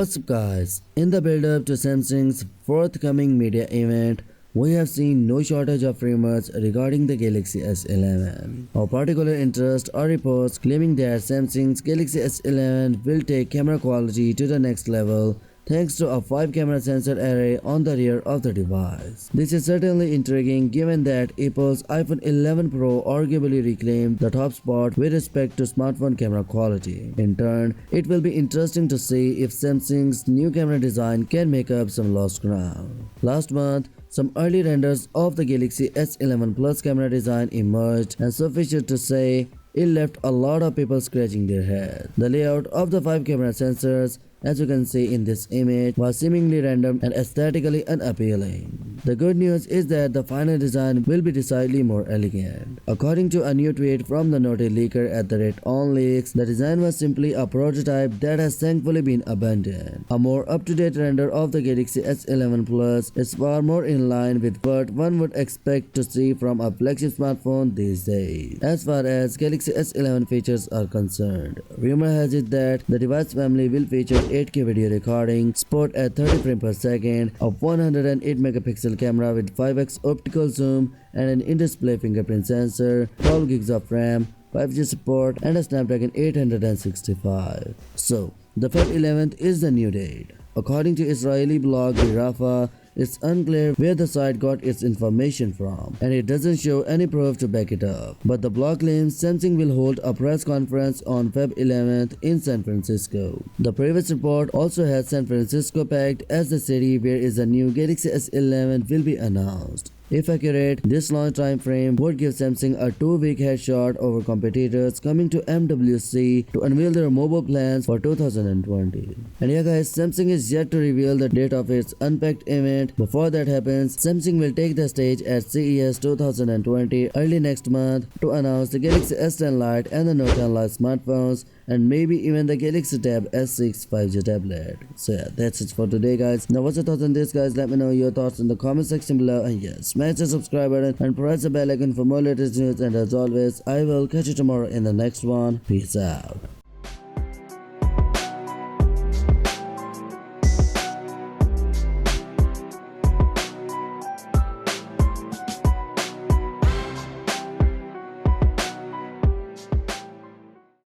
What's up guys, in the build-up to Samsung's forthcoming media event, we have seen no shortage of rumors regarding the Galaxy S11. Of particular interest are reports claiming that Samsung's Galaxy S11 will take camera quality to the next level thanks to a 5-camera sensor array on the rear of the device. This is certainly intriguing given that Apple's iPhone 11 Pro arguably reclaimed the top spot with respect to smartphone camera quality. In turn, it will be interesting to see if Samsung's new camera design can make up some lost ground. Last month, some early renders of the Galaxy S11 Plus camera design emerged, and sufficient to say, it left a lot of people scratching their heads. The layout of the 5-camera sensors, as you can see in this image, was seemingly random and aesthetically unappealing. The good news is that the final design will be decidedly more elegant. According to a new tweet from the noted leaker at @onleaks, the design was simply a prototype that has thankfully been abandoned. A more up-to-date render of the Galaxy S11 Plus is far more in line with what one would expect to see from a flagship smartphone these days. As far as Galaxy S11 features are concerned, rumor has it that the device family will feature 8K video recording, support at 30 frames per second, a 108 megapixel camera with 5x optical zoom, and an in-display fingerprint sensor, 12 gigs of RAM, 5G support, and a Snapdragon 865. So, the Feb 11th is the new date. According to Israeli blog Rafa, it's unclear where the site got its information from, and it doesn't show any proof to back it up. But the blog claims Samsung will hold a press conference on Feb 11th in San Francisco. The previous report also had San Francisco pegged as the city where the new Galaxy S11 will be announced. If accurate, this launch time frame would give Samsung a 2-week headshot over competitors coming to MWC to unveil their mobile plans for 2020. And yeah guys, Samsung is yet to reveal the date of its Unpacked event. Before that happens, Samsung will take the stage at CES 2020 early next month to announce the Galaxy S10 Lite and the Note 10 Lite smartphones, and maybe even the Galaxy Tab S6 5G tablet. So yeah, that's it for today guys. Now what's your thoughts on this guys? Let me know your thoughts in the comment section below, and yes, smash the subscribe button and press the bell icon for more latest news, and as always, I will catch you tomorrow in the next one. Peace out.